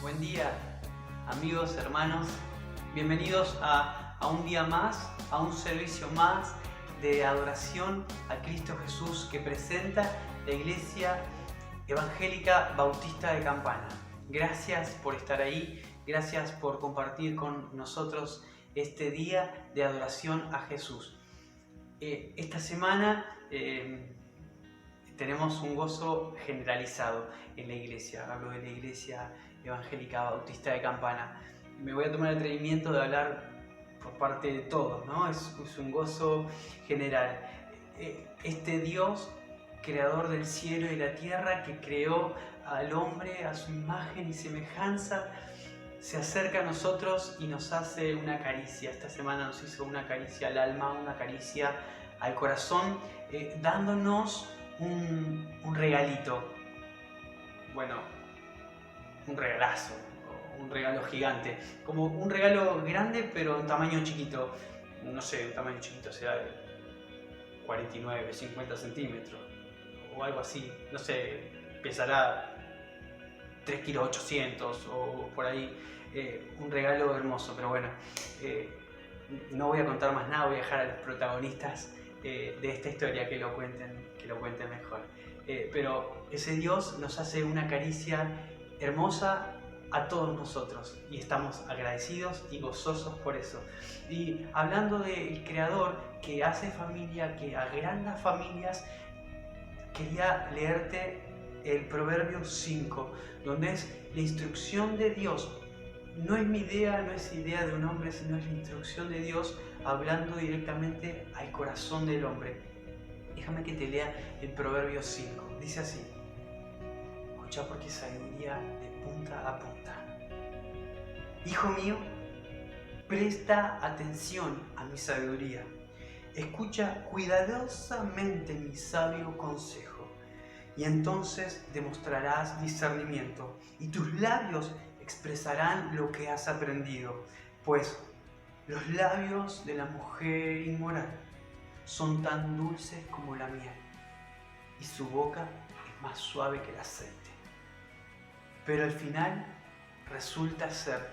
Buen día, amigos, hermanos. Bienvenidos a un día más, a un servicio más de adoración a Cristo Jesús que presenta la Iglesia Evangélica Bautista de Campana. Gracias por estar ahí, gracias por compartir con nosotros este día de adoración a Jesús. Esta semana tenemos un gozo generalizado en la iglesia. Hablo de la Iglesia Evangélica Bautista de Campana. Me voy a tomar el atrevimiento de hablar por parte de todos, ¿no? Es un gozo general. Este Dios, creador del cielo y la tierra, que creó al hombre a su imagen y semejanza, se acerca a nosotros y nos hace una caricia. Esta semana nos hizo una caricia al alma, una caricia al corazón, dándonos un regalito. Bueno, un regalazo, un regalo gigante, como un regalo grande pero en tamaño chiquito. No sé, un tamaño chiquito será de 49, 50 centímetros o algo así. No sé, pesará 3 kilos 800 o por ahí. Un regalo hermoso, pero bueno, no voy a contar más nada, voy a dejar a los protagonistas de esta historia que lo cuenten mejor. Pero ese Dios nos hace una caricia hermosa a todos nosotros y estamos agradecidos y gozosos por eso. Y hablando del Creador que hace familia, que agranda familias, quería leerte el Proverbio 5, donde es la instrucción de Dios. No es mi idea, no es idea de un hombre, sino es la instrucción de Dios hablando directamente al corazón del hombre. Déjame que te lea el Proverbio 5. Dice así: escucha, porque es sabiduría de punta a punta. Hijo mío, presta atención a mi sabiduría. Escucha cuidadosamente mi sabio consejo, y entonces demostrarás discernimiento, y tus labios expresarán lo que has aprendido, pues los labios de la mujer inmoral son tan dulces como la miel, y su boca es más suave que el aceite. Pero al final resulta ser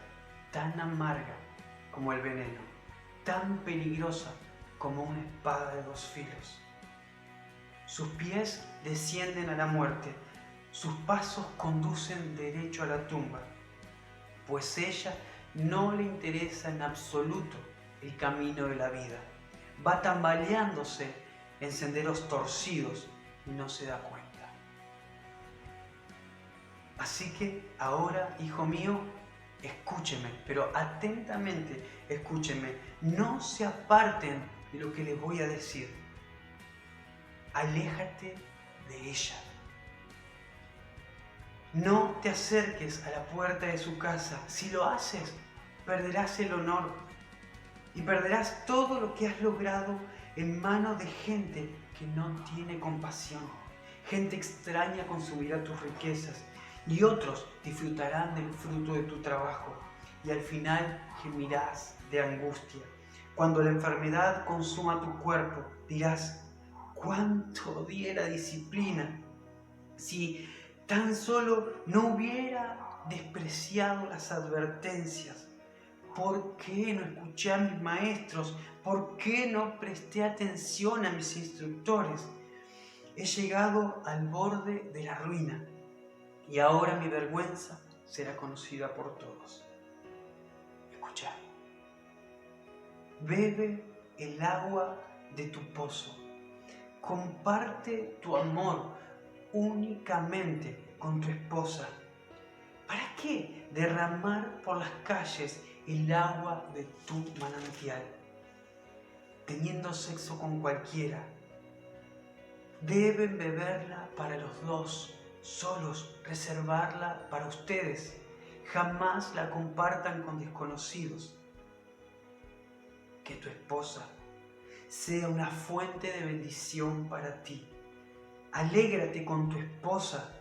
tan amarga como el veneno, tan peligrosa como una espada de dos filos. Sus pies descienden a la muerte, sus pasos conducen derecho a la tumba, pues ella no le interesa en absoluto el camino de la vida. Va tambaleándose en senderos torcidos y no se da cuenta. Así que ahora, hijo mío, escúcheme, pero atentamente escúcheme. No se aparten de lo que les voy a decir. Aléjate de ella. No te acerques a la puerta de su casa. Si lo haces, perderás el honor y perderás todo lo que has logrado en manos de gente que no tiene compasión. Gente extraña consumirá tus riquezas y otros disfrutarán del fruto de tu trabajo, y al final gemirás de angustia. Cuando la enfermedad consuma tu cuerpo, dirás: ¿cuánto odié la disciplina? Si tan solo no hubiera despreciado las advertencias. ¿Por qué no escuché a mis maestros? ¿Por qué no presté atención a mis instructores? He llegado al borde de la ruina y ahora mi vergüenza será conocida por todos. Escucha. Bebe el agua de tu pozo. Comparte tu amor únicamente con tu esposa. ¿Para qué derramar por las calles el agua de tu manantial, teniendo sexo con cualquiera? Deben beberla para los dos, solos, reservarla para ustedes. Jamás la compartan con desconocidos. Que tu esposa sea una fuente de bendición para ti. Alégrate con tu esposa,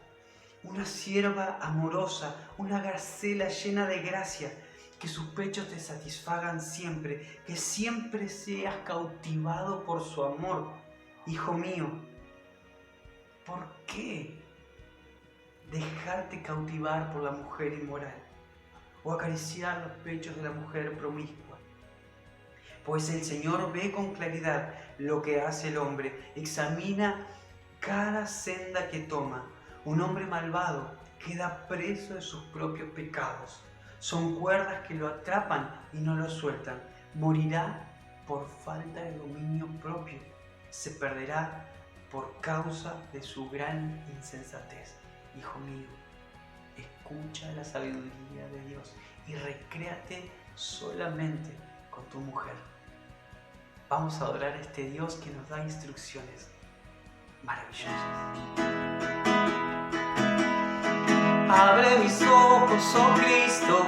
una sierva amorosa, una Gacela llena de gracia. Que sus pechos te satisfagan siempre, que siempre seas cautivado por su amor. Hijo mío, ¿por qué dejarte cautivar por la mujer inmoral? o acariciar los pechos de la mujer promiscua. Pues el Señor ve con claridad lo que hace el hombre, examina cada senda que toma. Un hombre malvado queda preso de sus propios pecados. Son cuerdas que lo atrapan y no lo sueltan. Morirá por falta de dominio propio. Se perderá por causa de su gran insensatez. Hijo mío, escucha la sabiduría de Dios y recréate solamente con tu mujer. Vamos a adorar a este Dios que nos da instrucciones maravillosas. Abre mis ojos, oh Cristo,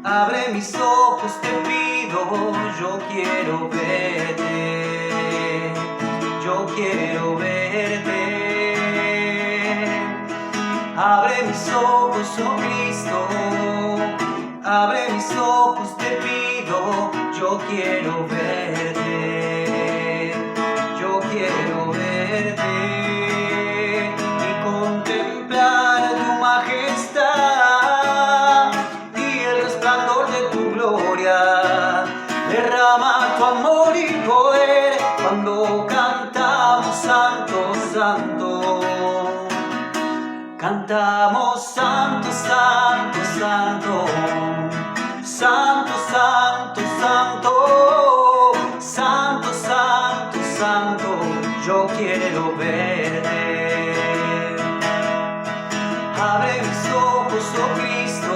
abre mis ojos, te pido, yo quiero verte, yo quiero verte. Abre mis ojos, oh Cristo, abre mis ojos, te pido, yo quiero verte, yo quiero verte y contemplar tu majestad y el resplandor de tu gloria. Derrama tu amor y poder cuando cantamos Santo, Santo. Cantamos Santo, Santo, Santo, Santo, Santo, Santo, Santo, Santo, Santo, yo quiero verte. Abre mis ojos, oh Cristo,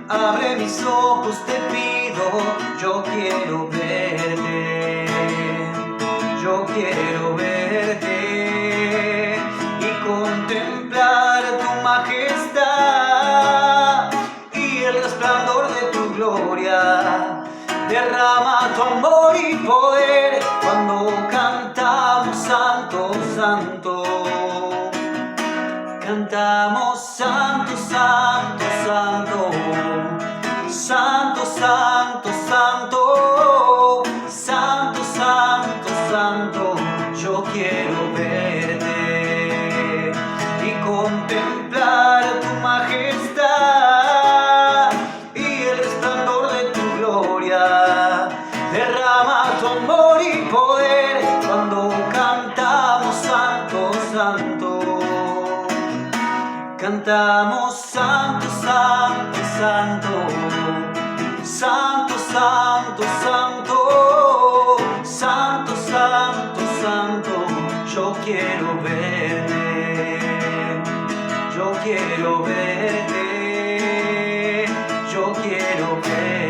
abre mis ojos, te pido, yo quiero verte, yo quiero verte y contemplar tu majestad y el resplandor de tu gloria. Derrama tu amor y poder cuando cantamos Santo, Santo. Cantamos Santo, Santo, Santo, Santo, Santo, Santo, Santo, Santo, Santo, yo quiero verte y contemplar tu majestad y el resplandor de tu gloria. Derrama tu amor y poder cuando cantamos Santo, Santo. Cantamos Santo, Santo, Santo, Santo, Santo, Santo, Santo, Santo, Santo, yo quiero verte, yo quiero verte, yo quiero verte.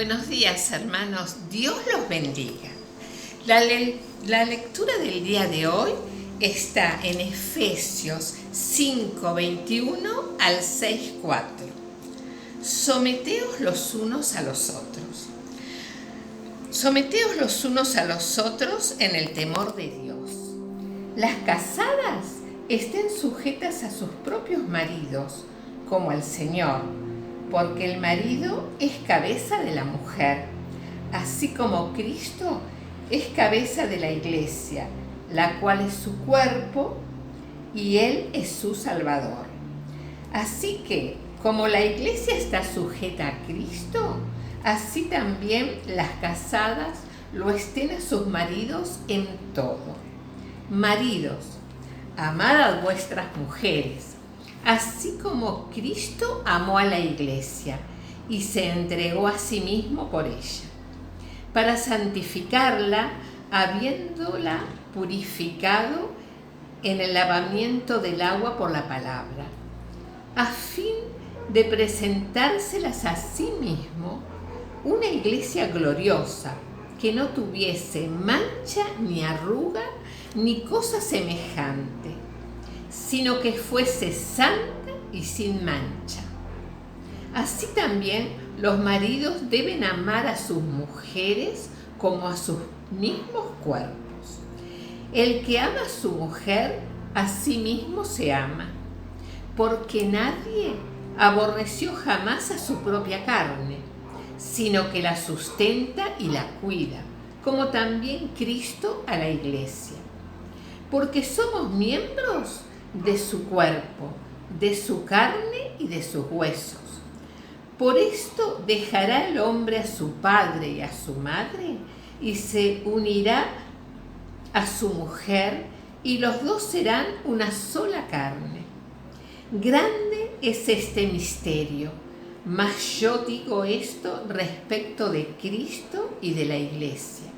Buenos días, hermanos. Dios los bendiga. La lectura del día de hoy está en Efesios 5:21 al 6:4. Someteos los unos a los otros. Someteos los unos a los otros en el temor de Dios. Las casadas estén sujetas a sus propios maridos, como al Señor, porque el marido es cabeza de la mujer, así como Cristo es cabeza de la iglesia, la cual es su cuerpo y Él es su Salvador. Así que, como la iglesia está sujeta a Cristo, así también las casadas lo estén a sus maridos en todo. Maridos, amad a vuestras mujeres, así como Cristo amó a la iglesia y se entregó a sí mismo por ella, para santificarla, habiéndola purificado en el lavamiento del agua por la palabra, a fin de presentárselas a sí mismo una iglesia gloriosa, que no tuviese mancha ni arruga ni cosa semejante, sino que fuese santa y sin mancha. Así también los maridos deben amar a sus mujeres como a sus mismos cuerpos. El que ama a su mujer, a sí mismo se ama, porque nadie aborreció jamás a su propia carne, sino que la sustenta y la cuida, como también Cristo a la iglesia. Porque somos miembros de su cuerpo, de su carne y de sus huesos. Por esto dejará el hombre a su padre y a su madre, y se unirá a su mujer, y los dos serán una sola carne. Grande es este misterio, mas yo digo esto respecto de Cristo y de la iglesia.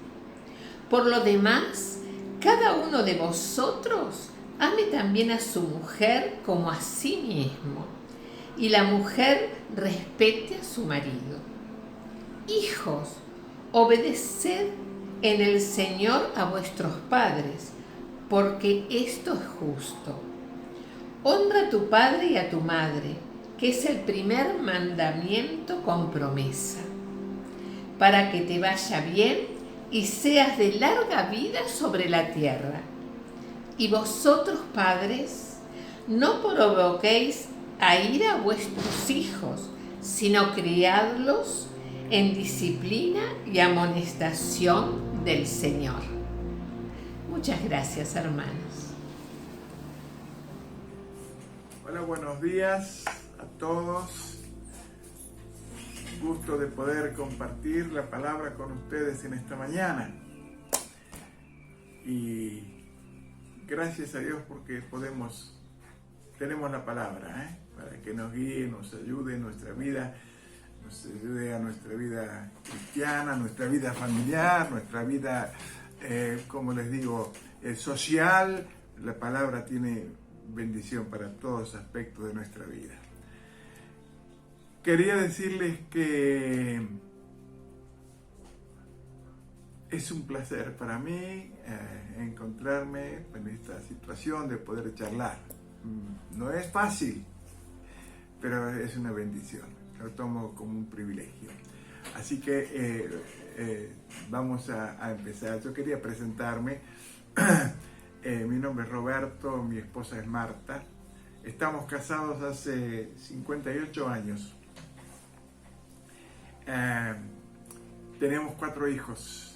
Por lo demás, cada uno de vosotros ame también a su mujer como a sí mismo, y la mujer respete a su marido. Hijos, obedeced en el Señor a vuestros padres, porque esto es justo. Honra a tu padre y a tu madre, que es el primer mandamiento con promesa, para que te vaya bien y seas de larga vida sobre la tierra. Y vosotros, padres, no provoquéis a ira a vuestros hijos, sino criadlos en disciplina y amonestación del Señor. Muchas gracias, hermanos. Hola, buenos días a todos. Gusto de poder compartir la palabra con ustedes en esta mañana. Y gracias a Dios porque tenemos la palabra, para que nos guíe, nos ayude en nuestra vida, nos ayude a nuestra vida cristiana, nuestra vida familiar, nuestra vida, como les digo, social. La palabra tiene bendición para todos los aspectos de nuestra vida. Quería decirles que es un placer para mí encontrarme en esta situación de poder charlar. No es fácil, pero es una bendición. Lo tomo como un privilegio. Así que vamos a empezar. Yo quería presentarme. Mi nombre es Roberto, mi esposa es Marta. Estamos casados hace 58 años. Tenemos 4 hijos.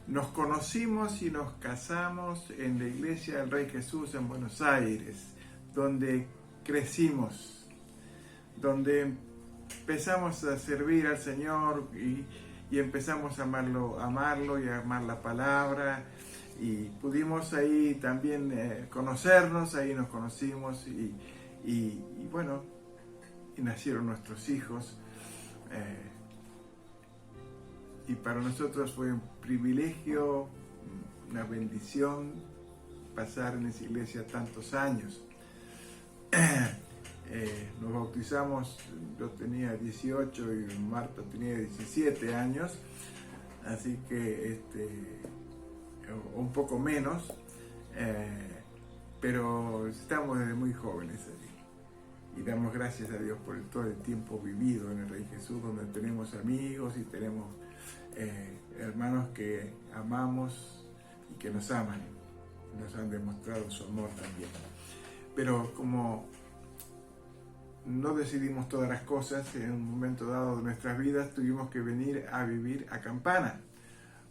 Nos conocimos y nos casamos en la Iglesia del Rey Jesús en Buenos Aires, donde crecimos, donde empezamos a servir al Señor y empezamos a amarlo y a amar la palabra. Y pudimos ahí también conocernos, ahí nos conocimos y bueno, y nacieron nuestros hijos. Y para nosotros fue un privilegio, una bendición pasar en esa iglesia tantos años. Nos bautizamos, yo tenía 18 y Marta tenía 17 años, así que un poco menos, pero estamos desde muy jóvenes allí. Y damos gracias a Dios por todo el tiempo vivido en el Rey Jesús, donde tenemos amigos y tenemos hermanos que amamos y que nos aman, nos han demostrado su amor también. Pero como no decidimos todas las cosas, en un momento dado de nuestras vidas tuvimos que venir a vivir a Campana,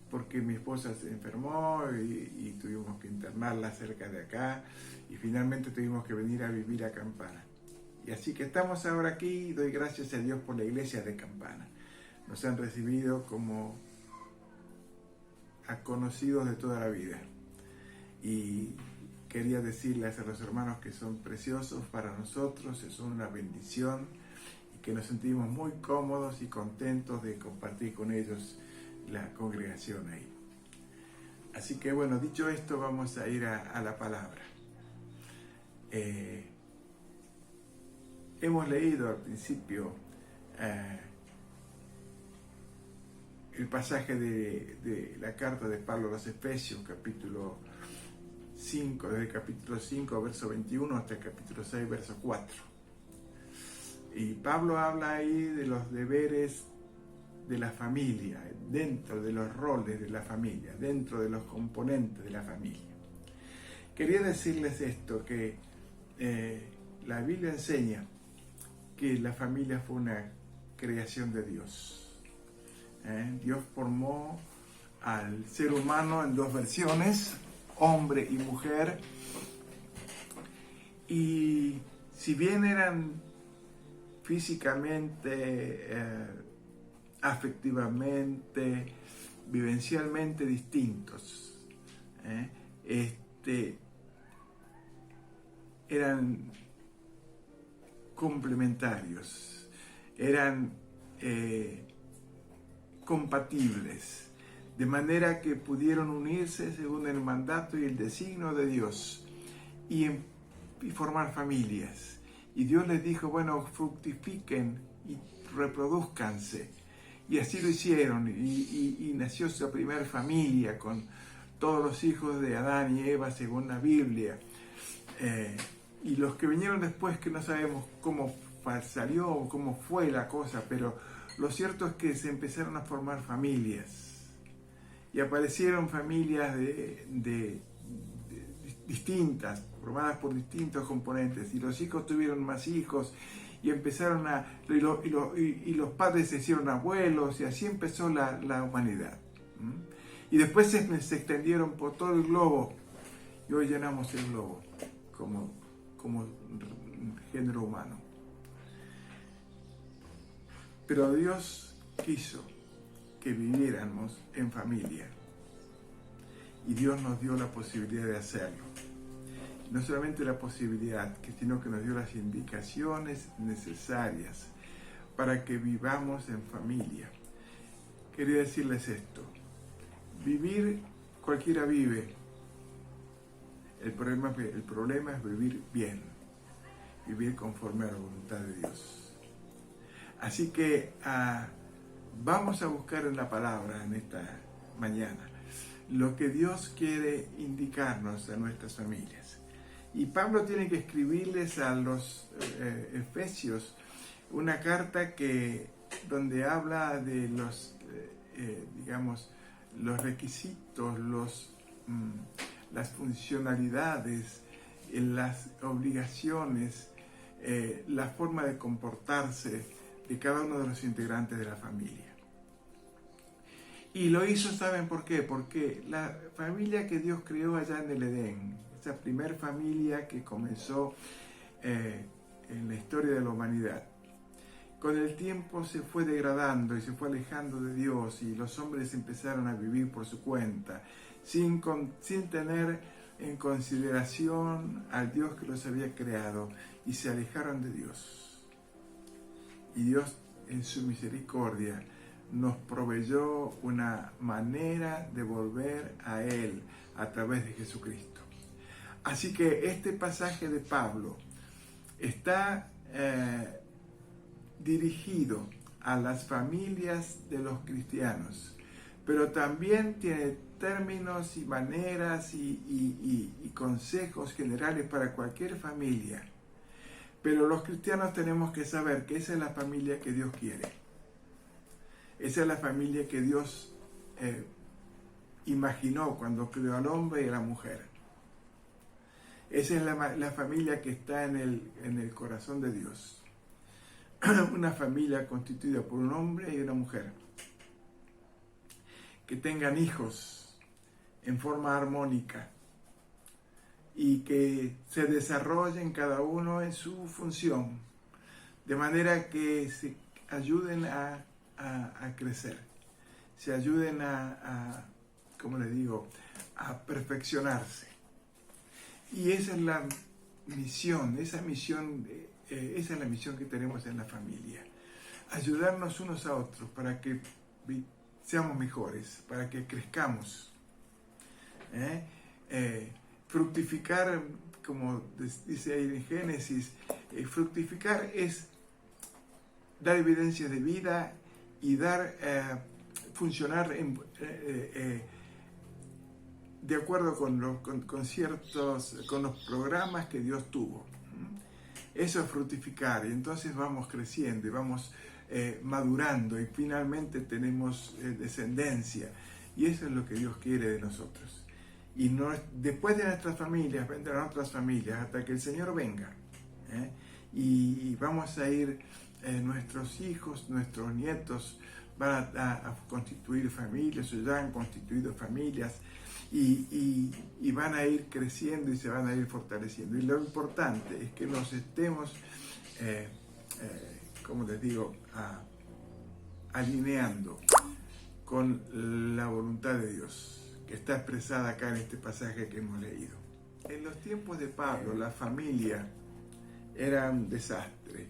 porque mi esposa se enfermó y tuvimos que internarla cerca de acá, y finalmente tuvimos que venir a vivir a Campana. Y así que estamos ahora aquí, y doy gracias a Dios por la iglesia de Campana. Nos han recibido como a conocidos de toda la vida. Y quería decirles a los hermanos que son preciosos para nosotros, son una bendición, y que nos sentimos muy cómodos y contentos de compartir con ellos la congregación ahí. Así que bueno, dicho esto, vamos a ir a la palabra. Hemos leído al principio el pasaje de la carta de Pablo a los Efesios, capítulo 5, desde el capítulo 5, verso 21, hasta el capítulo 6, verso 4. Y Pablo habla ahí de los deberes de la familia, dentro de los roles de la familia, dentro de los componentes de la familia. Quería decirles esto, que la Biblia enseña que la familia fue una creación de Dios. Dios formó al ser humano en dos versiones, hombre y mujer, y si bien eran físicamente, afectivamente, vivencialmente distintos, eran complementarios, eran compatibles, de manera que pudieron unirse según el mandato y el designio de Dios y formar familias. Y Dios les dijo, bueno, fructifiquen y reproduzcanse. Y así lo hicieron, y nació su primer familia con todos los hijos de Adán y Eva según la Biblia. Y los que vinieron después, que no sabemos cómo salió o cómo fue la cosa, pero lo cierto es que se empezaron a formar familias. Y aparecieron familias distintas, formadas por distintos componentes. Y los hijos tuvieron más hijos, y empezaron y los padres se hicieron abuelos, y así empezó la humanidad. Y después se extendieron por todo el globo, y hoy llenamos el globo como género humano. Pero Dios quiso que viviéramos en familia, y Dios nos dio la posibilidad de hacerlo. No solamente la posibilidad, sino que nos dio las indicaciones necesarias para que vivamos en familia. Quería decirles esto: vivir, cualquiera vive. El problema es vivir bien, vivir conforme a la voluntad de Dios. Así que vamos a buscar en la palabra en esta mañana lo que Dios quiere indicarnos a nuestras familias. Y Pablo tiene que escribirles a los Efesios una carta donde habla de los requisitos, las funcionalidades, las obligaciones, la forma de comportarse de cada uno de los integrantes de la familia. Y lo hizo, ¿saben por qué? Porque la familia que Dios creó allá en el Edén, esa primer familia que comenzó en la historia de la humanidad, con el tiempo se fue degradando y se fue alejando de Dios, y los hombres empezaron a vivir por su cuenta, sin tener en consideración al Dios que los había creado, y se alejaron de Dios. Y Dios, en su misericordia, nos proveyó una manera de volver a Él a través de Jesucristo. Así que este pasaje de Pablo está dirigido a las familias de los cristianos, pero también tiene términos y maneras y consejos generales para cualquier familia. Pero los cristianos tenemos que saber que esa es la familia que Dios quiere. Esa es la familia que Dios imaginó cuando creó al hombre y a la mujer. Esa es la familia que está en el corazón de Dios. Una familia constituida por un hombre y una mujer. Que tengan hijos en forma armónica y que se desarrollen cada uno en su función, de manera que se ayuden a crecer, se ayuden como les digo, a perfeccionarse. Y esa es la misión, esa es la misión que tenemos en la familia. Ayudarnos unos a otros para que seamos mejores, para que crezcamos. Fructificar, como dice ahí en Génesis, fructificar es dar evidencias de vida y funcionar de acuerdo con los programas que Dios tuvo. Eso es fructificar, y entonces vamos creciendo y vamos madurando y finalmente tenemos descendencia, y eso es lo que Dios quiere de nosotros. Y después de nuestras familias vendrán otras familias hasta que el Señor venga, y vamos a ir, nuestros hijos, nuestros nietos van a constituir familias, o ya han constituido familias, y van a ir creciendo y se van a ir fortaleciendo. Y lo importante es que nos estemos, como les digo, alineando con la voluntad de Dios, que está expresada acá en este pasaje que hemos leído. En los tiempos de Pablo, la familia era un desastre.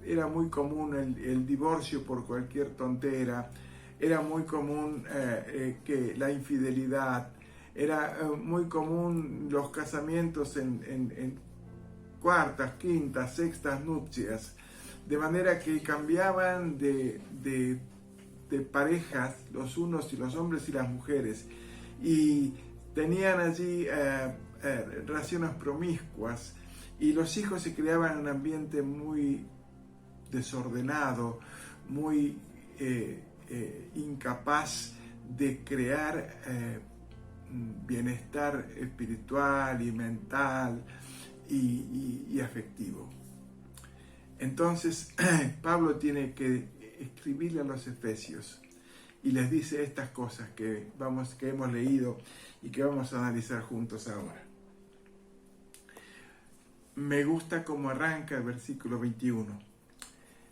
Era muy común el divorcio por cualquier tontera. Era muy común que la infidelidad, era muy común los casamientos en cuartas, quintas, sextas nupcias, de manera que cambiaban de parejas los unos y los hombres y las mujeres, y tenían allí relaciones promiscuas, y los hijos se criaban en un ambiente muy desordenado, muy incapaz de crear bienestar espiritual y mental y afectivo. Entonces Pablo tiene que escribirle a los efesios y les dice estas cosas que hemos leído y que vamos a analizar juntos ahora. Me gusta cómo arranca el versículo 21.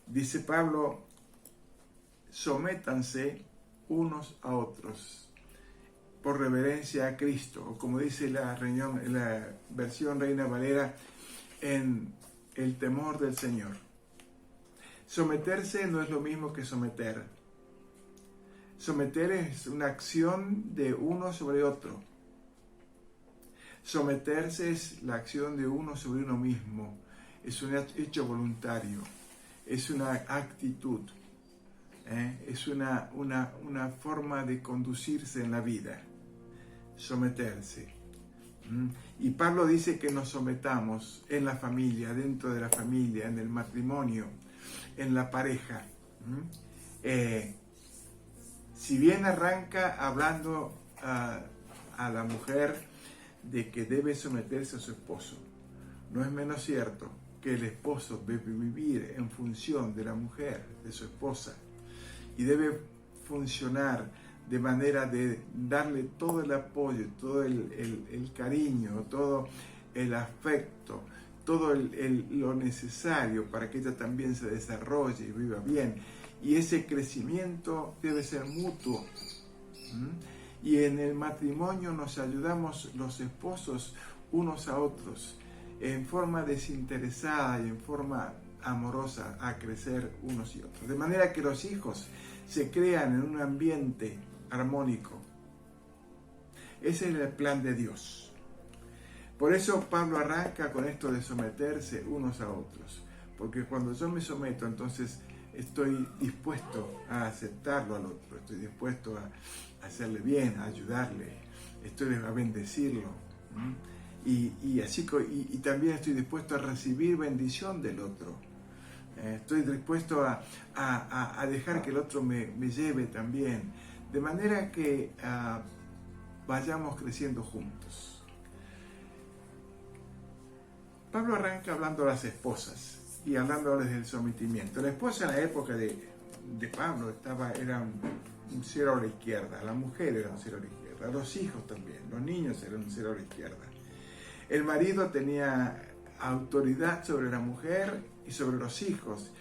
Dice Pablo: sométanse unos a otros por reverencia a Cristo, o como dice la versión Reina Valera, en el temor del Señor. Someterse no es lo mismo que someter. Someter es una acción de uno sobre otro. Someterse es la acción de uno sobre uno mismo. Es un hecho voluntario. Es una actitud. Es una forma de conducirse en la vida. Someterse. Y Pablo dice que nos sometamos en la familia, dentro de la familia, en el matrimonio, en la pareja. Si bien arranca hablando a la mujer de que debe someterse a su esposo, no es menos cierto que el esposo debe vivir en función de la mujer, de su esposa, y debe funcionar de manera de darle todo el apoyo, todo el cariño, todo el afecto, todo lo necesario para que ella también se desarrolle y viva bien. Y ese crecimiento debe ser mutuo. Y en el matrimonio nos ayudamos los esposos unos a otros en forma desinteresada y en forma amorosa a crecer unos y otros. De manera que los hijos se crean en un ambiente armónico. Ese es el plan de Dios. Por eso Pablo arranca con esto de someterse unos a otros, porque cuando yo me someto, entonces estoy dispuesto a aceptarlo al otro, estoy dispuesto a hacerle bien, a ayudarle, estoy a bendecirlo. Y también estoy dispuesto a recibir bendición del otro. Estoy dispuesto a dejar que el otro me lleve también, de manera que vayamos creciendo juntos. Pablo arranca hablando a las esposas y hablándoles del sometimiento. La esposa en la época de Pablo era un cero a la izquierda, la mujer era un cero a la izquierda, los hijos también, los niños eran un cero a la izquierda. El marido tenía autoridad sobre la mujer y sobre los hijos,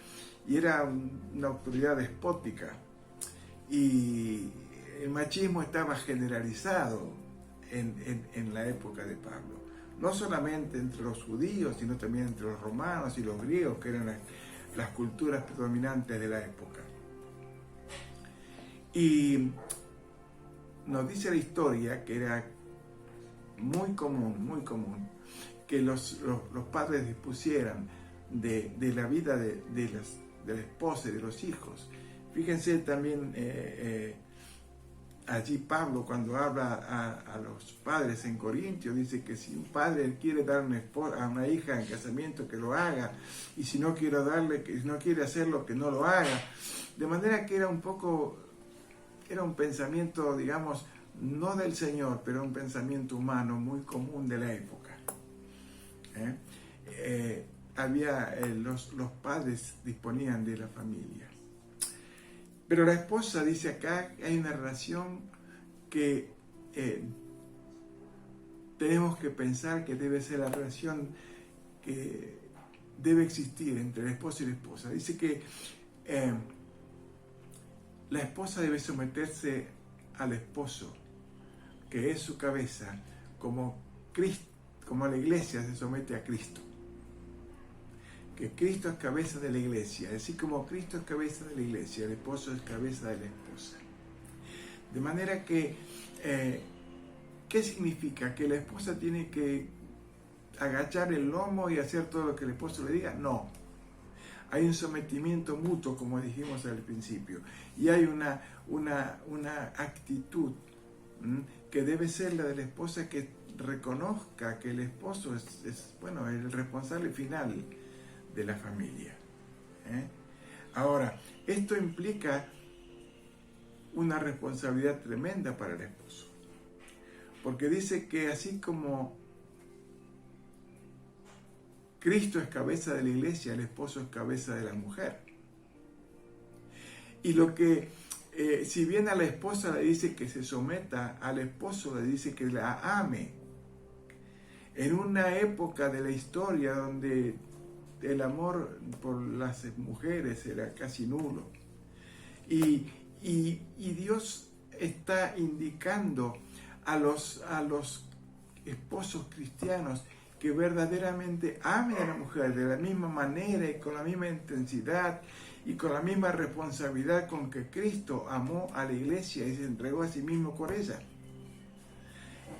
y era una autoridad despótica. Y el machismo estaba generalizado en la época de Pablo. No solamente entre los judíos, sino también entre los romanos y los griegos, que eran las culturas predominantes de la época. Y nos dice la historia que era muy común, que los padres dispusieran de la vida de la esposa y de los hijos. Fíjense también allí Pablo, cuando habla a los padres en Corintios, dice que si un padre quiere dar a una hija en casamiento, que lo haga, y si no quiere hacerlo, que no lo haga. De manera que era un pensamiento, digamos, no del Señor, pero un pensamiento humano muy común de la época. Los padres disponían de la familia. Pero la esposa dice acá que hay una relación que tenemos que pensar que debe ser la relación que debe existir entre el esposo y la esposa. Dice que la esposa debe someterse al esposo, que es su cabeza, como la iglesia se somete a Cristo. Que Cristo es cabeza de la iglesia, así como Cristo es cabeza de la iglesia, el esposo es cabeza de la esposa. De manera que, ¿qué significa? ¿Que la esposa tiene que agachar el lomo y hacer todo lo que el esposo le diga? No. Hay un sometimiento mutuo, como dijimos al principio, y hay una actitud que debe ser la de la esposa, que reconozca que el esposo es el responsable final de la familia. Ahora, esto implica una responsabilidad tremenda para el esposo, porque dice que así como Cristo es cabeza de la iglesia, el esposo es cabeza de la mujer. Y si bien a la esposa le dice que se someta, al esposo le dice que la ame. En una época de la historia donde el amor por las mujeres era casi nulo. Y Dios está indicando a los esposos cristianos que verdaderamente amen a la mujer de la misma manera y con la misma intensidad y con la misma responsabilidad con que Cristo amó a la iglesia y se entregó a sí mismo por ella.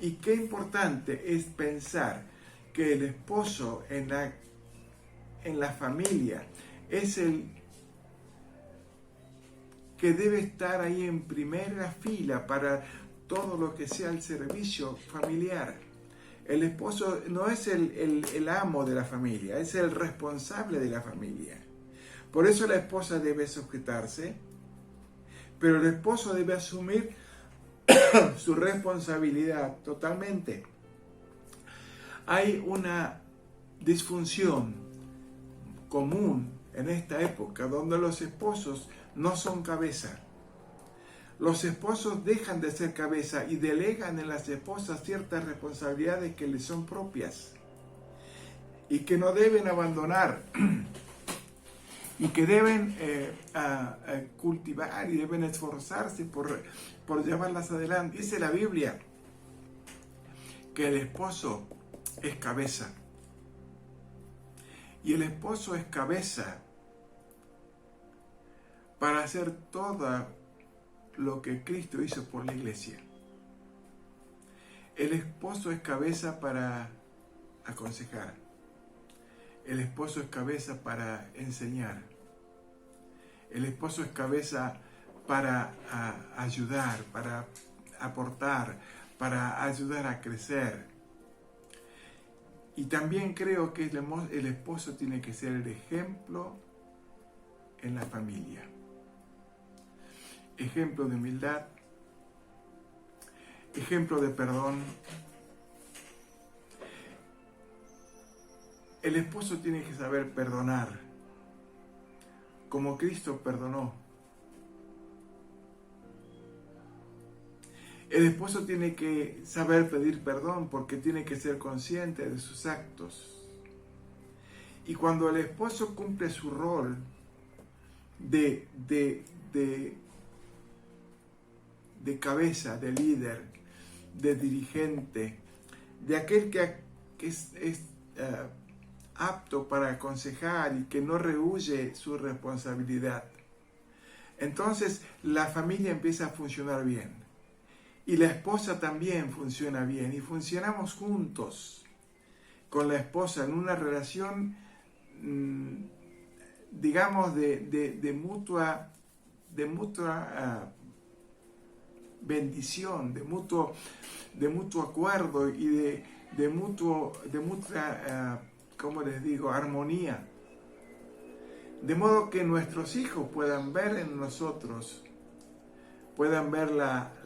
Y qué importante es pensar que el esposo en la familia es el que debe estar ahí en primera fila para todo lo que sea el servicio familiar. El esposo no es el amo de la familia, es el responsable de la familia. Por eso la esposa debe sujetarse, pero el esposo debe asumir su responsabilidad totalmente. Hay una disfunción común en esta época donde los esposos no son cabeza. Los esposos dejan de ser cabeza y delegan en las esposas ciertas responsabilidades que les son propias y que no deben abandonar y que deben cultivar y deben esforzarse por llevarlas adelante. Dice la Biblia que el esposo es cabeza. Y el esposo es cabeza para hacer todo lo que Cristo hizo por la iglesia. El esposo es cabeza para aconsejar. El esposo es cabeza para enseñar. El esposo es cabeza para ayudar, para aportar, para ayudar a crecer. Y también creo que el esposo tiene que ser el ejemplo en la familia. Ejemplo de humildad, ejemplo de perdón. El esposo tiene que saber perdonar, como Cristo perdonó. El esposo tiene que saber pedir perdón porque tiene que ser consciente de sus actos. Y cuando el esposo cumple su rol de cabeza, de líder, de dirigente, de aquel que es apto para aconsejar y que no rehúye su responsabilidad, entonces la familia empieza a funcionar bien. Y la esposa también funciona bien. Y funcionamos juntos con la esposa en una relación, digamos, de mutua bendición, de mutuo acuerdo y de mutua, ¿cómo les digo?, armonía. De modo que nuestros hijos puedan ver en nosotros, puedan ver la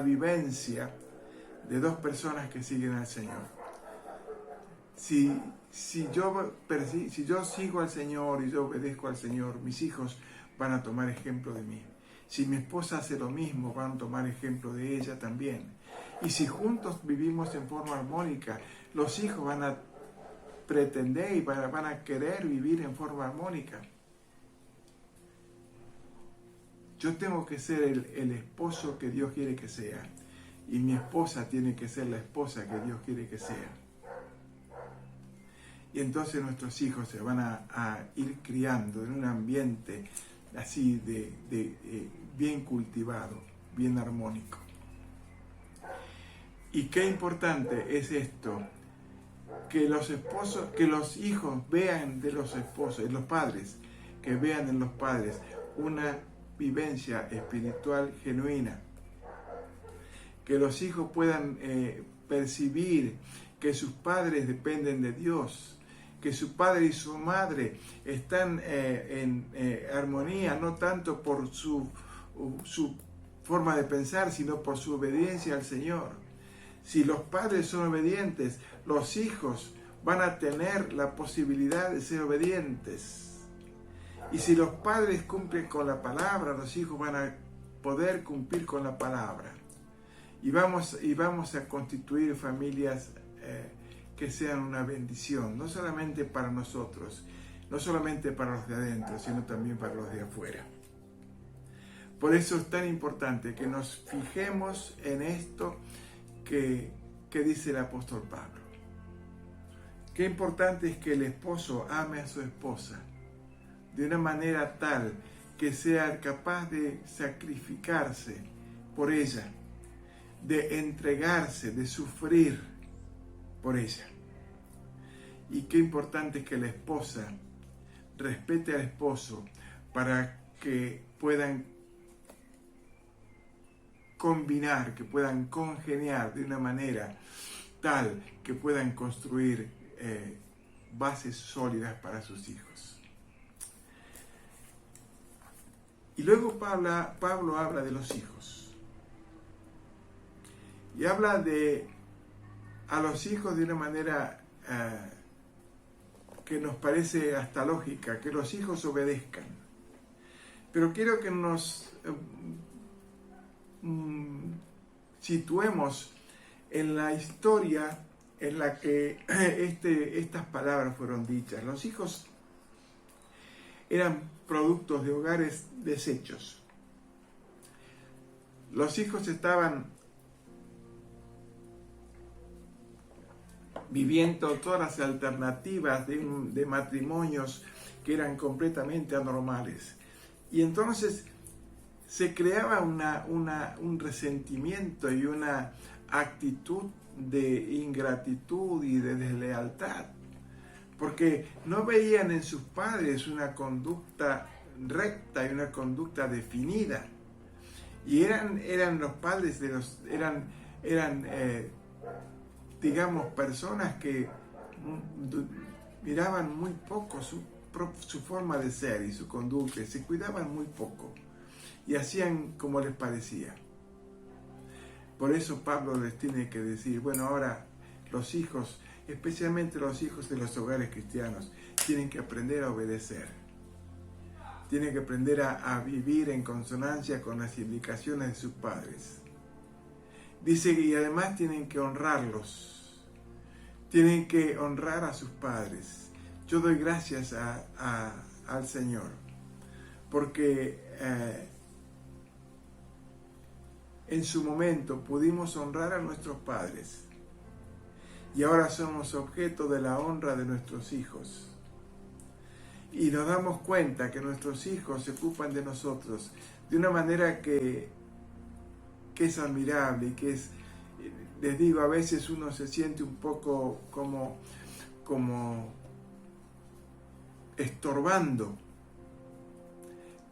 vivencia de dos personas que siguen al Señor. Si yo sigo al Señor y yo obedezco al Señor, mis hijos van a tomar ejemplo de mí. Si mi esposa hace lo mismo, van a tomar ejemplo de ella también. Y si juntos vivimos en forma armónica, los hijos van a pretender y van a querer vivir en forma armónica. Yo tengo que ser el esposo que Dios quiere que sea. Y mi esposa tiene que ser la esposa que Dios quiere que sea. Y entonces nuestros hijos se van a ir criando en un ambiente así bien cultivado, bien armónico. Y qué importante es esto, que los hijos vean de los esposos, los padres, que vean en los padres una vivencia espiritual genuina, que los hijos puedan percibir que sus padres dependen de Dios, que su padre y su madre están en armonía, no tanto por su forma de pensar, sino por su obediencia al Señor. Si los padres son obedientes, los hijos van a tener la posibilidad de ser obedientes. Y si los padres cumplen con la palabra, los hijos van a poder cumplir con la palabra. Y vamos a constituir familias que sean una bendición, no solamente para nosotros, no solamente para los de adentro, sino también para los de afuera. Por eso es tan importante que nos fijemos en esto que dice el apóstol Pablo. Qué importante es que el esposo ame a su esposa de una manera tal que sea capaz de sacrificarse por ella, de entregarse, de sufrir por ella. Y qué importante es que la esposa respete al esposo para que puedan combinar, que puedan congeniar de una manera tal que puedan construir bases sólidas para sus hijos. Y luego Pablo habla de los hijos. Y habla a los hijos de una manera que nos parece hasta lógica, que los hijos obedezcan. Pero quiero que nos situemos en la historia en la que estas palabras fueron dichas. Los hijos eran productos de hogares deshechos. Los hijos estaban viviendo todas las alternativas de matrimonios que eran completamente anormales. Y entonces se creaba un resentimiento y una actitud de ingratitud y de deslealtad, porque no veían en sus padres una conducta recta y una conducta definida. Y eran los padres de los, digamos, personas que miraban muy poco su forma de ser y su conducta, y se cuidaban muy poco y hacían como les parecía. Por eso Pablo les tiene que decir, bueno, ahora los hijos, especialmente los hijos de los hogares cristianos, tienen que aprender a obedecer. Tienen que aprender a vivir en consonancia con las indicaciones de sus padres. Dice que y además tienen que honrarlos. Tienen que honrar a sus padres. Yo doy gracias al Señor porque en su momento pudimos honrar a nuestros padres y ahora somos objeto de la honra de nuestros hijos. Y nos damos cuenta que nuestros hijos se ocupan de nosotros de una manera que es admirable y que es, les digo, a veces uno se siente un poco como estorbando.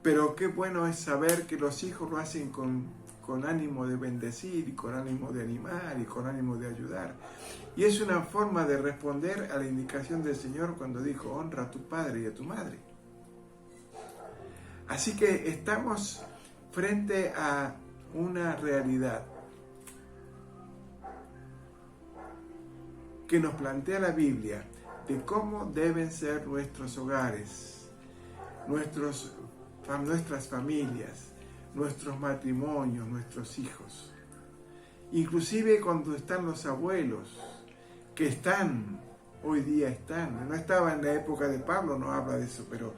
Pero qué bueno es saber que los hijos lo hacen con ánimo de bendecir y con ánimo de animar y con ánimo de ayudar. Y es una forma de responder a la indicación del Señor cuando dijo, honra a tu padre y a tu madre. Así que estamos frente a una realidad que nos plantea la Biblia de cómo deben ser nuestros hogares, nuestras familias, nuestros matrimonios, nuestros hijos. Inclusive cuando están los abuelos, que hoy día están. No estaba en la época de Pablo, no habla de eso, pero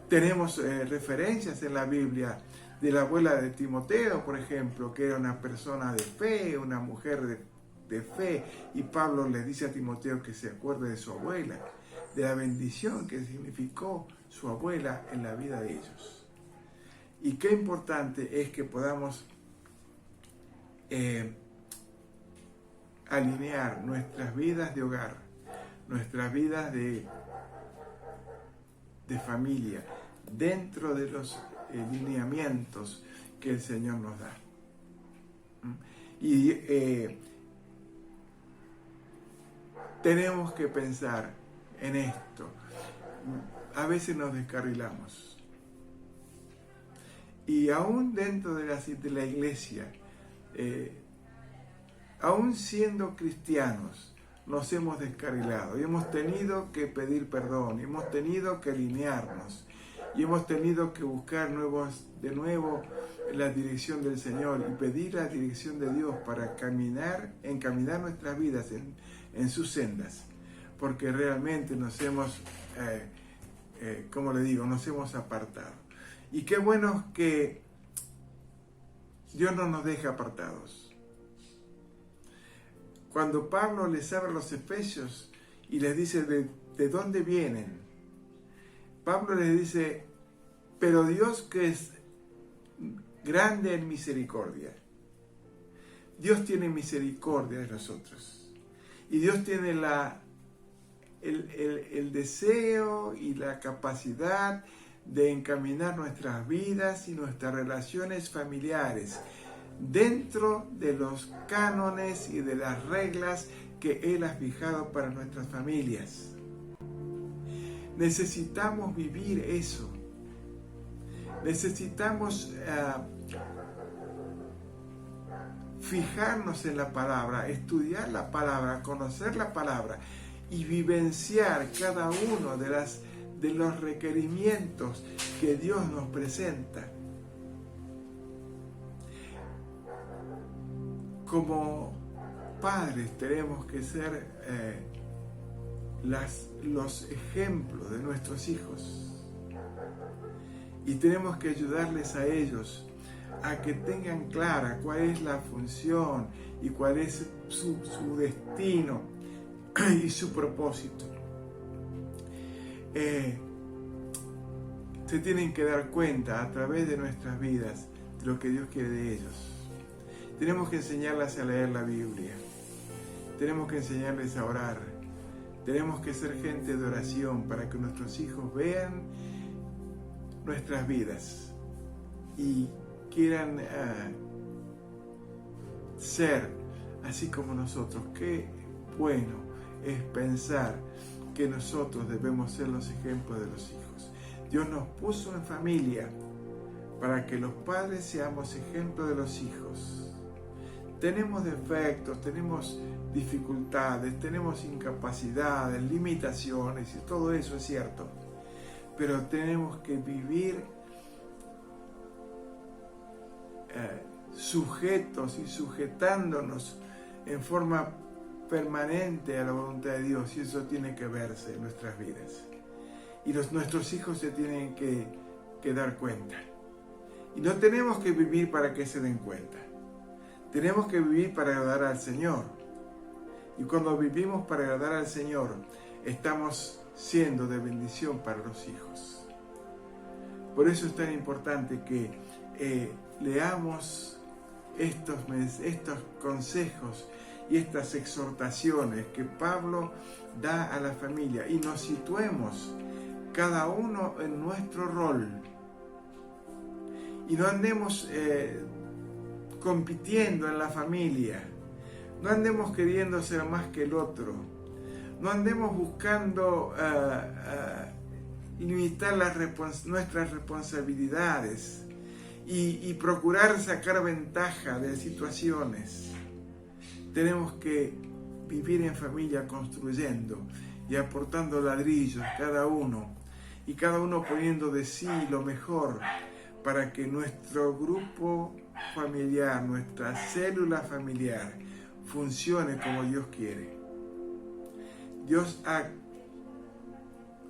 tenemos referencias en la Biblia de la abuela de Timoteo, por ejemplo, que era una persona de fe, una mujer de fe, y Pablo le dice a Timoteo que se acuerde de su abuela, de la bendición que significó su abuela en la vida de ellos. Y qué importante es que podamos alinear nuestras vidas de hogar, nuestras vidas de familia, dentro de los lineamientos que el Señor nos da. Y tenemos que pensar en esto. A veces nos descarrilamos. Y aún dentro de la iglesia, aún siendo cristianos, nos hemos descarrilado y hemos tenido que pedir perdón, y hemos tenido que alinearnos y hemos tenido que buscar de nuevo la dirección del Señor y pedir la dirección de Dios para encaminar nuestras vidas en sus sendas, porque realmente nos hemos, nos hemos apartado. Y qué bueno que Dios no nos deja apartados. Cuando Pablo les habla a los efesios y les dice de dónde vienen, Pablo les dice, pero Dios que es grande en misericordia. Dios tiene misericordia de nosotros. Y Dios tiene el deseo y la capacidad de encaminar nuestras vidas y nuestras relaciones familiares dentro de los cánones y de las reglas que Él ha fijado para nuestras familias. Necesitamos vivir eso. Necesitamos fijarnos en la palabra, estudiar la palabra, conocer la palabra y vivenciar cada uno de los requerimientos que Dios nos presenta. Como padres tenemos que ser los ejemplos de nuestros hijos y tenemos que ayudarles a ellos a que tengan clara cuál es la función y cuál es su destino y su propósito. Se tienen que dar cuenta a través de nuestras vidas de lo que Dios quiere de ellos. Tenemos que enseñarles a leer la Biblia. Tenemos que enseñarles a orar. Tenemos que ser gente de oración para que nuestros hijos vean nuestras vidas y quieran ser así como nosotros. Qué bueno es pensar que nosotros debemos ser los ejemplos de los hijos. Dios nos puso en familia para que los padres seamos ejemplos de los hijos. Tenemos defectos, tenemos dificultades, tenemos incapacidades, limitaciones, y todo eso es cierto. Pero tenemos que vivir sujetos y sujetándonos en forma permanente a la voluntad de Dios, y eso tiene que verse en nuestras vidas. Y nuestros hijos se tienen que dar cuenta. Y no tenemos que vivir para que se den cuenta. Tenemos que vivir para agradar al Señor. Y cuando vivimos para agradar al Señor, estamos siendo de bendición para los hijos. Por eso es tan importante que leamos estos consejos y estas exhortaciones que Pablo da a la familia y nos situemos cada uno en nuestro rol. Y no andemos compitiendo en la familia, no andemos queriendo ser más que el otro, no andemos buscando limitar nuestras responsabilidades y procurar sacar ventaja de situaciones. Tenemos que vivir en familia construyendo y aportando ladrillos cada uno, y cada uno poniendo de sí lo mejor para que nuestro grupo familiar, nuestra célula familiar funcione como Dios quiere. Dios ha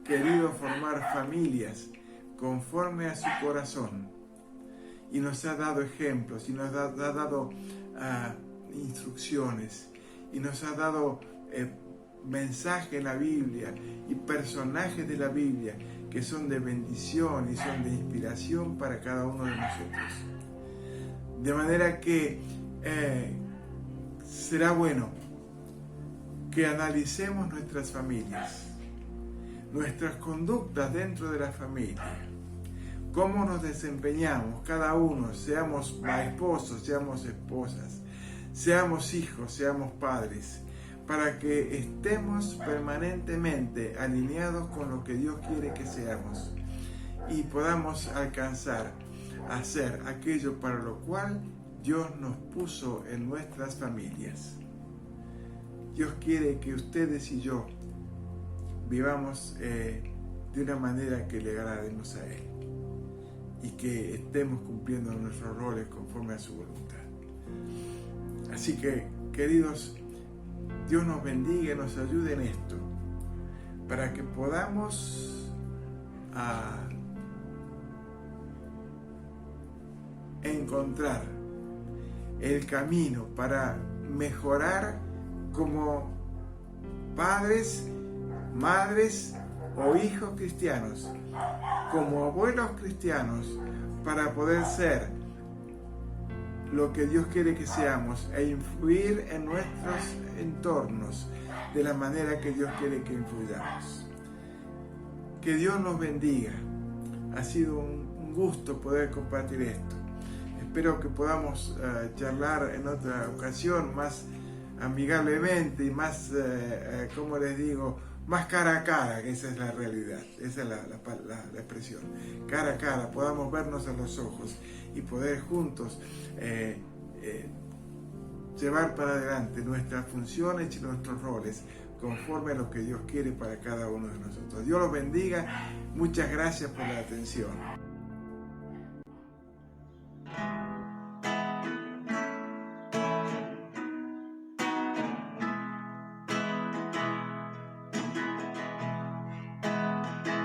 querido formar familias conforme a su corazón y nos ha dado ejemplos y nos ha dado instrucciones y nos ha dado mensajes en la Biblia y personajes de la Biblia que son de bendición y son de inspiración para cada uno de nosotros. De manera que será bueno que analicemos nuestras familias, nuestras conductas dentro de la familia, cómo nos desempeñamos cada uno, seamos esposos, seamos esposas, seamos hijos, seamos padres, para que estemos permanentemente alineados con lo que Dios quiere que seamos y podamos alcanzar a hacer aquello para lo cual Dios nos puso en nuestras familias. Dios quiere que ustedes y yo vivamos de una manera que le agrademos a Él y que estemos cumpliendo nuestros roles conforme a su voluntad. Así que, queridos, Dios nos bendiga y nos ayude en esto, para que podamos encontrar el camino para mejorar como padres, madres o hijos cristianos, como abuelos cristianos, para poder ser lo que Dios quiere que seamos e influir en nuestros entornos de la manera que Dios quiere que influyamos. Que Dios nos bendiga. Ha sido un gusto poder compartir esto. Espero que podamos charlar en otra ocasión más amigablemente y más, como les digo, más cara a cara, que esa es la realidad, esa es la expresión. Cara a cara, podamos vernos a los ojos y poder juntos llevar para adelante nuestras funciones y nuestros roles conforme a lo que Dios quiere para cada uno de nosotros. Dios los bendiga. Muchas gracias por la atención.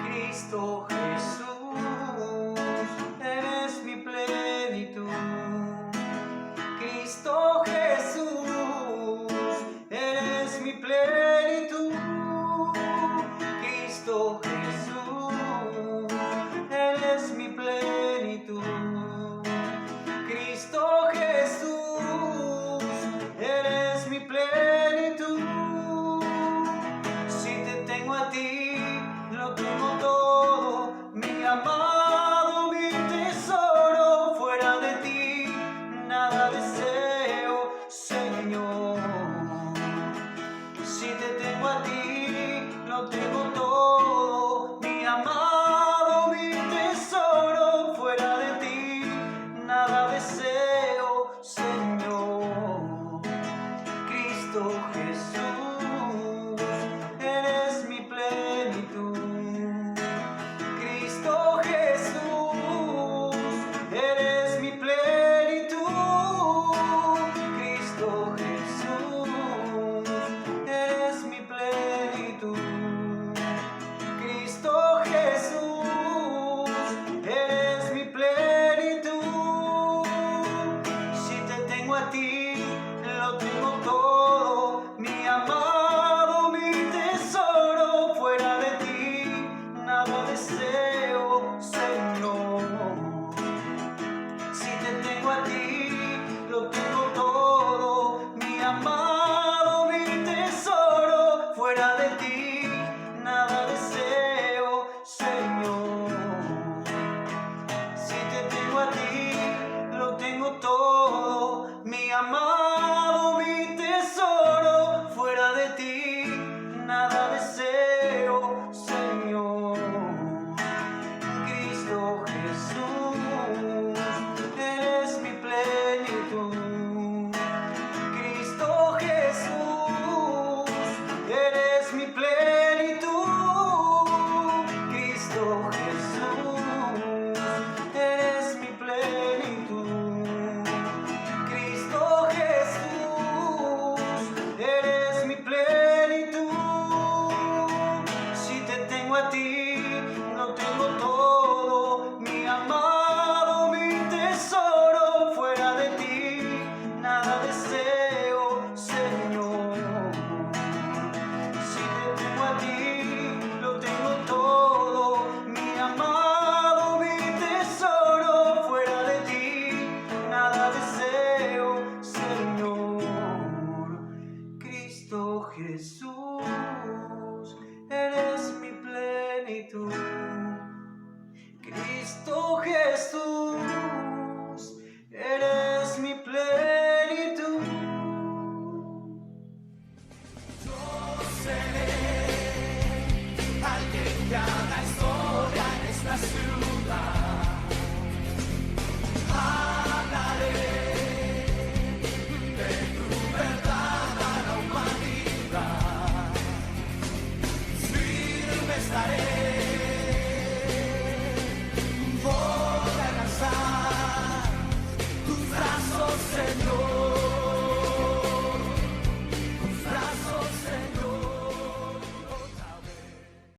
Cristo Jesús, eres mi plenitud. Cristo Jesús, eres mi plenitud. Cristo Jesús, eres mi plenitud. Cristo Jesús. ti nada deseo, Señor. Si te tengo a ti, lo tengo todo, mi amado, mi tesoro. Fuera de ti nada deseo, Señor. Cristo Jesús, eres mi plenitud. Cristo Jesús, eres mi plenitud. Cristo Jesús, eres mi plenitud. Cristo Jesús, eres mi plenitud. Si te tengo a ti, lo tengo todo, mi amado, mi tesoro. Fuera de ti nada deseo, Señor. Si te tengo a ti, lo tengo todo, mi amado, mi tesoro. Fuera de ti nada deseo, Señor. Cristo Jesús, eres mi plenitud. Cristo Jesús, eres mi plenitud. Alguien que haga historia en esta ciudad. Hablaré de tu verdad a la humanidad. Firme estaré.